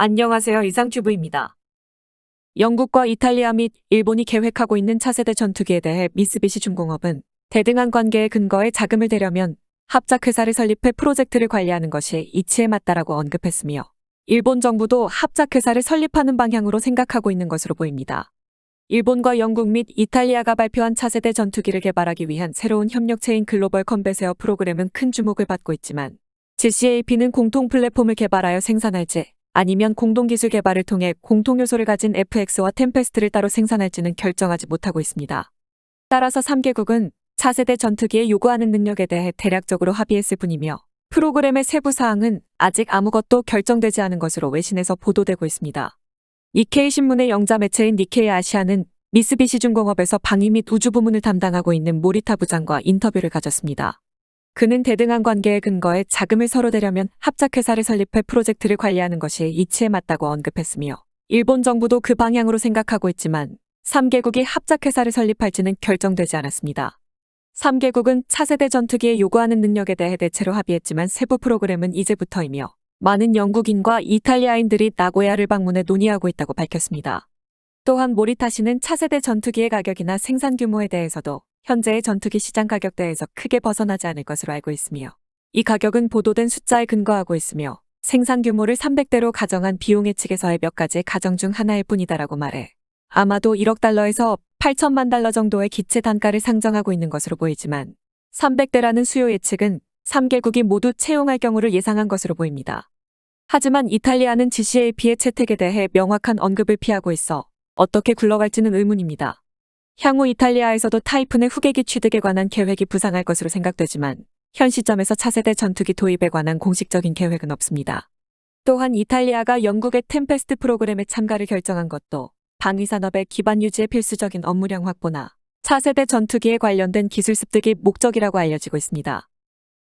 안녕하세요. 이상튜브입니다. 영국과 이탈리아 및 일본이 계획하고 있는 차세대 전투기에 대해 미쓰비시 중공업은 대등한 관계에 근거해 자금을 대려면 합작회사를 설립해 프로젝트를 관리하는 것이 이치에 맞다라고 언급했으며 일본 정부도 합작회사를 설립하는 방향으로 생각하고 있는 것으로 보입니다. 일본과 영국 및 이탈리아가 발표한 차세대 전투기를 개발하기 위한 새로운 협력체인 글로벌 컴뱃웨어 프로그램은 큰 주목을 받고 있지만 GCAP는 공통 플랫폼을 개발하여 생산할지 아니면 공동기술 개발을 통해 공통 요소를 가진 FX와 템페스트를 따로 생산할지는 결정하지 못하고 있습니다. 따라서 3개국은 차세대 전투기에 요구하는 능력에 대해 대략적으로 합의했을 뿐이며 프로그램의 세부 사항은 아직 아무것도 결정되지 않은 것으로 외신에서 보도되고 있습니다. 니케이 신문의 영자 매체인 니케이 아시아는 미쓰비시 중공업에서 방위 및 우주 부문을 담당하고 있는 모리타 부장과 인터뷰를 가졌습니다. 그는 대등한 관계에 근거해 자금을 서로 대려면 합작회사를 설립해 프로젝트를 관리하는 것이 이치에 맞다고 언급했으며 일본 정부도 그 방향으로 생각하고 있지만 3개국이 합작회사를 설립할지는 결정되지 않았습니다. 3개국은 차세대 전투기에 요구하는 능력에 대해 대체로 합의했지만 세부 프로그램은 이제부터이며 많은 영국인과 이탈리아인들이 나고야를 방문해 논의하고 있다고 밝혔습니다. 또한 모리타 씨는 차세대 전투기의 가격이나 생산 규모에 대해서도 현재의 전투기 시장 가격대에서 크게 벗어나지 않을 것으로 알고 있으며 이 가격은 보도된 숫자에 근거하고 있으며 생산 규모를 300대로 가정한 비용 예측에서의 몇 가지 가정 중 하나일 뿐이다라고 말해 아마도 1억 달러에서 8천만 달러 정도의 기체 단가를 상정하고 있는 것으로 보이지만 300대라는 수요 예측은 3개국이 모두 채용할 경우를 예상한 것으로 보입니다. 하지만 이탈리아는 GCAP의 채택에 대해 명확한 언급을 피하고 있어 어떻게 굴러갈지는 의문입니다. 향후 이탈리아에서도 타이푼의 후계기 취득에 관한 계획이 부상할 것으로 생각되지만 현 시점에서 차세대 전투기 도입에 관한 공식적인 계획은 없습니다. 또한 이탈리아가 영국의 템페스트 프로그램에 참가를 결정한 것도 방위산업의 기반 유지에 필수적인 업무량 확보나 차세대 전투기에 관련된 기술 습득이 목적이라고 알려지고 있습니다.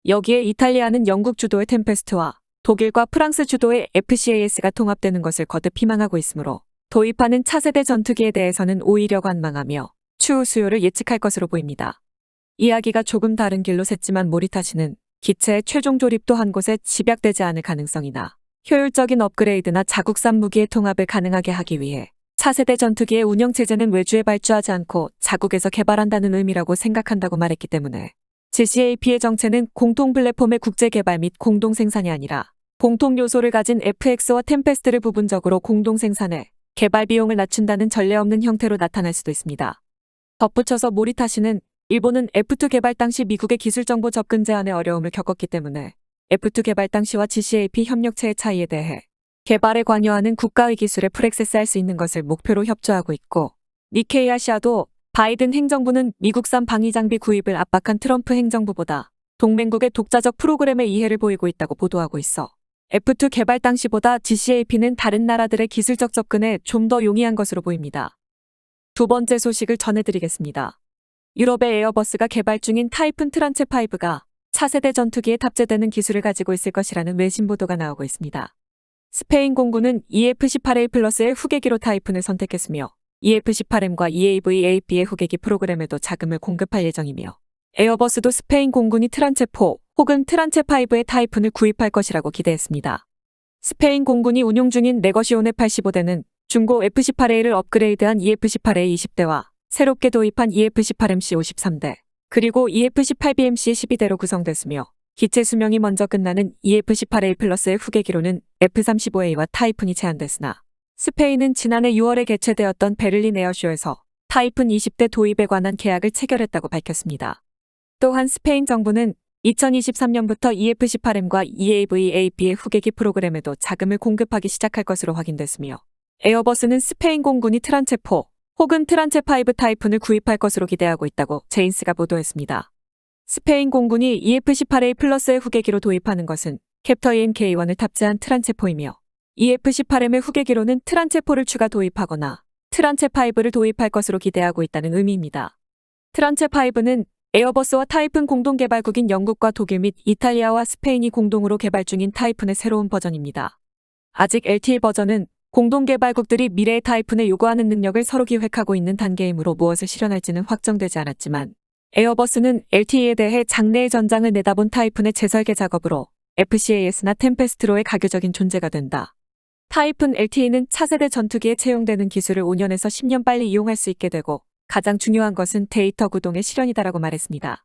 여기에 이탈리아는 영국 주도의 템페스트와 독일과 프랑스 주도의 FCAS가 통합되는 것을 거듭 희망하고 있으므로 도입하는 차세대 전투기에 대해서는 오히려 관망하며 추후 수요를 예측할 것으로 보입니다. 이야기가 조금 다른 길로 샜지만 모리타 씨는 기체의 최종 조립도 한 곳에 집약되지 않을 가능성이나 효율적인 업그레이드나 자국산 무기의 통합을 가능하게 하기 위해 차세대 전투기의 운영체제는 외주에 발주하지 않고 자국에서 개발한다는 의미라고 생각한다고 말했기 때문에 GCAP의 정체는 공통 플랫폼의 국제 개발 및 공동 생산이 아니라 공통 요소를 가진 FX와 템페스트를 부분적으로 공동 생산해 개발 비용을 낮춘다는 전례 없는 형태로 나타날 수도 있습니다. 덧붙여서 모리타 씨는 일본은 F2 개발 당시 미국의 기술정보 접근 제한에 어려움을 겪었기 때문에 F2 개발 당시와 GCAP 협력체의 차이에 대해 개발에 관여하는 국가의 기술에 풀액세스할 수 있는 것을 목표로 협조하고 있고 니케이 아시아도 바이든 행정부는 미국산 방위장비 구입을 압박한 트럼프 행정부보다 동맹국의 독자적 프로그램에 이해를 보이고 있다고 보도하고 있어 F2 개발 당시보다 GCAP는 다른 나라들의 기술적 접근에 좀 더 용이한 것으로 보입니다. 두 번째 소식을 전해드리겠습니다. 유럽의 에어버스가 개발 중인 타이푼 트란체 5가 차세대 전투기에 탑재되는 기술을 가지고 있을 것이라는 외신 보도가 나오고 있습니다. 스페인 공군은 EF-18A 플러스의 후계기로 타이푼을 선택했으며 EF-18M과 EAV-AP의 후계기 프로그램에도 자금을 공급할 예정이며 에어버스도 스페인 공군이 트란체 4 혹은 트란체 5의 타이푼을 구입할 것이라고 기대했습니다. 스페인 공군이 운용 중인 네거시오네 85대는 중고 F-18A를 업그레이드한 EF-18A 20대와 새롭게 도입한 EF-18MC 53대, 그리고 EF-18BMC 12대로 구성됐으며 기체 수명이 먼저 끝나는 EF-18A 플러스의 후계기로는 F-35A와 타이푼이 제한됐으나 스페인은 지난해 6월에 개최되었던 베를린 에어쇼에서 타이푼 20대 도입에 관한 계약을 체결했다고 밝혔습니다. 또한 스페인 정부는 2023년부터 EF-18M과 EAV-AP의 후계기 프로그램에도 자금을 공급하기 시작할 것으로 확인됐으며 에어버스는 스페인 공군이 트란체 4 혹은 트란체 5 타이푼을 구입할 것으로 기대하고 있다고 제인스가 보도했습니다. 스페인 공군이 EF-18A 플러스의 후계기로 도입하는 것은 캡터 EMK-1을 탑재한 트란체 4이며 EF-18M의 후계기로는 트란체 4를 추가 도입하거나 트란체 5를 도입할 것으로 기대하고 있다는 의미입니다. 트란체 5는 에어버스와 타이푼 공동개발국인 영국과 독일 및 이탈리아와 스페인이 공동으로 개발 중인 타이푼의 새로운 버전입니다. 아직 LTE 버전은 공동개발국들이 미래의 타이푼에 요구하는 능력을 서로 기획하고 있는 단계이므로 무엇을 실현할지는 확정되지 않았지만 에어버스는 LTE에 대해 장래의 전장을 내다본 타이푼의 재설계 작업으로 FCAS나 템페스트로의 가교적인 존재가 된다. 타이푼 LTE는 차세대 전투기에 채용되는 기술을 5년에서 10년 빨리 이용할 수 있게 되고 가장 중요한 것은 데이터 구동의 실현이다라고 말했습니다.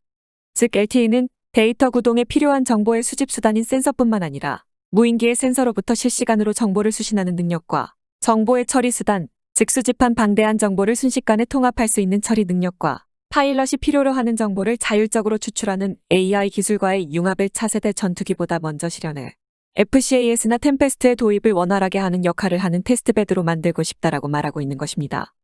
즉 LTE는 데이터 구동에 필요한 정보의 수집 수단인 센서뿐만 아니라 무인기의 센서로부터 실시간으로 정보를 수신하는 능력과 정보의 처리 수단, 즉 수집한 방대한 정보를 순식간에 통합할 수 있는 처리 능력과 파일럿이 필요로 하는 정보를 자율적으로 추출하는 AI 기술과의 융합을 차세대 전투기보다 먼저 실현해 FCAS나 템페스트의 도입을 원활하게 하는 역할을 하는 테스트베드로 만들고 싶다라고 말하고 있는 것입니다.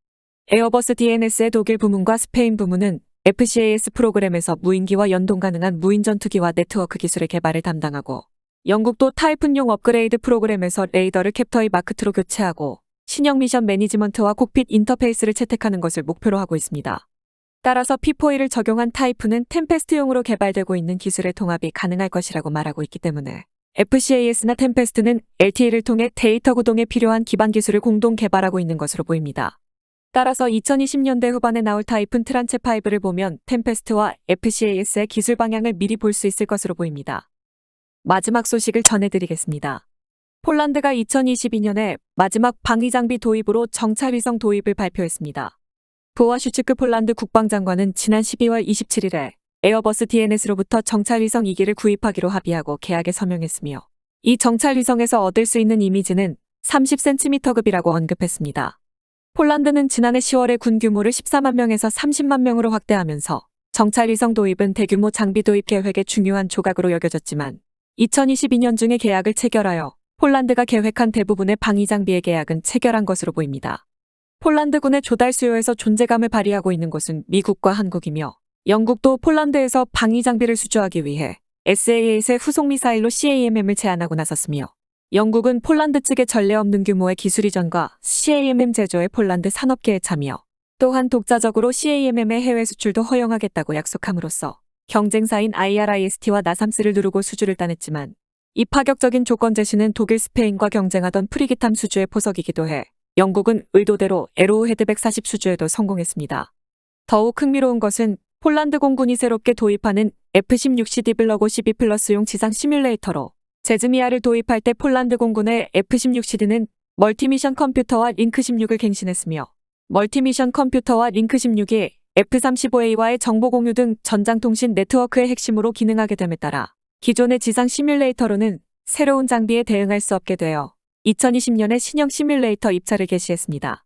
에어버스 DNS의 독일 부문과 스페인 부문은 FCAS 프로그램에서 무인기와 연동 가능한 무인 전투기와 네트워크 기술의 개발을 담당하고 영국도 타이푼용 업그레이드 프로그램에서 레이더를 캡터의 마크2로 교체하고 신형 미션 매니지먼트와 콕핏 인터페이스를 채택하는 것을 목표로 하고 있습니다. 따라서 P4E를 적용한 타이푼은 템페스트용으로 개발되고 있는 기술의 통합이 가능할 것이라고 말하고 있기 때문에 FCAS나 템페스트는 LTE를 통해 데이터 구동에 필요한 기반 기술을 공동 개발하고 있는 것으로 보입니다. 따라서 2020년대 후반에 나올 타이푼 트란체 5를 보면 템페스트와 FCAS의 기술 방향을 미리 볼 수 있을 것으로 보입니다. 마지막 소식을 전해드리겠습니다. 폴란드가 2022년에 마지막 방위 장비 도입으로 정찰 위성 도입을 발표했습니다. 부와슈츠크 폴란드 국방장관은 지난 12월 27일에 에어버스 DNS로부터 정찰 위성 2기를 구입하기로 합의하고 계약에 서명했으며 이 정찰 위성에서 얻을 수 있는 이미지는 30cm급이라고 언급했습니다. 폴란드는 지난해 10월에 군 규모를 14만 명에서 30만 명으로 확대하면서 정찰 위성 도입은 대규모 장비 도입 계획의 중요한 조각으로 여겨졌지만 2022년 중에 계약을 체결하여 폴란드가 계획한 대부분의 방위 장비의 계약은 체결한 것으로 보입니다. 폴란드군의 조달 수요에서 존재감을 발휘하고 있는 곳은 미국과 한국이며 영국도 폴란드에서 방위 장비를 수주하기 위해 SAA의 후속 미사일로 CAMM을 제안하고 나섰으며 영국은 폴란드 측의 전례 없는 규모의 기술 이전과 CAMM 제조의 폴란드 산업계에 참여, 또한 독자적으로 CAMM의 해외 수출도 허용하겠다고 약속함으로써 경쟁사인 IRIS-T와 나삼스를 누르고 수주를 따냈지만 이 파격적인 조건 제시는 독일 스페인과 경쟁하던 프리기탐 수주의 포석이기도 해 영국은 의도대로 에로우헤드 140 수주에도 성공했습니다. 더욱 흥미로운 것은 폴란드 공군이 새롭게 도입하는 F-16CD 블럭 52+용 지상 시뮬레이터로 제즈미아를 도입할 때 폴란드 공군의 F-16CD는 멀티미션 컴퓨터와 링크16을 갱신했으며 멀티미션 컴퓨터와 링크16이 F-35A와의 정보 공유 등 전장통신 네트워크의 핵심으로 기능하게 됨에 따라 기존의 지상 시뮬레이터로는 새로운 장비에 대응할 수 없게 되어 2020년에 신형 시뮬레이터 입찰을 개시했습니다.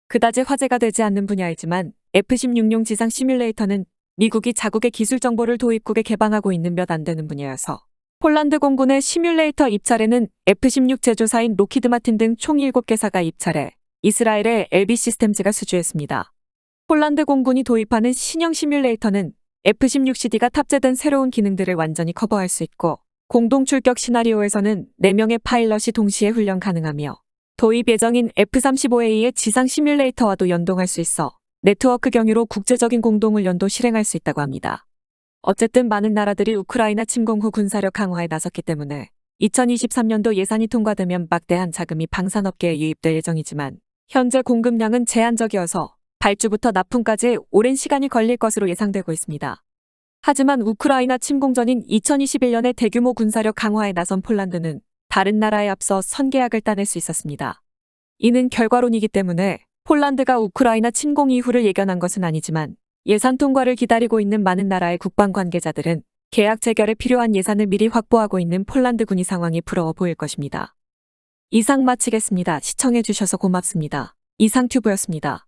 그다지 화제가 되지 않는 분야이지만 F-16용 지상 시뮬레이터는 미국이 자국의 기술 정보를 도입국에 개방하고 있는 몇 안 되는 분야여서 폴란드 공군의 시뮬레이터 입찰에는 F-16 제조사인 로키드 마틴 등 총 7개사가 입찰해 이스라엘의 LB 시스템즈가 수주했습니다. 폴란드 공군이 도입하는 신형 시뮬레이터는 F-16CD가 탑재된 새로운 기능들을 완전히 커버할 수 있고 공동 출격 시나리오에서는 4명의 파일럿이 동시에 훈련 가능하며 도입 예정인 F-35A의 지상 시뮬레이터와도 연동할 수 있어 네트워크 경유로 국제적인 공동훈련도 실행할 수 있다고 합니다. 어쨌든 많은 나라들이 우크라이나 침공 후 군사력 강화에 나섰기 때문에 2023년도 예산이 통과되면 막대한 자금이 방산업계에 유입될 예정이지만 현재 공급량은 제한적이어서 발주부터 납품까지 오랜 시간이 걸릴 것으로 예상되고 있습니다. 하지만 우크라이나 침공 전인 2021년에 대규모 군사력 강화에 나선 폴란드는 다른 나라에 앞서 선계약을 따낼 수 있었습니다. 이는 결과론이기 때문에 폴란드가 우크라이나 침공 이후를 예견한 것은 아니지만 예산 통과를 기다리고 있는 많은 나라의 국방 관계자들은 계약 체결에 필요한 예산을 미리 확보하고 있는 폴란드 군의 상황이 부러워 보일 것입니다. 이상 마치겠습니다. 시청해주셔서 고맙습니다. 이상튜브였습니다.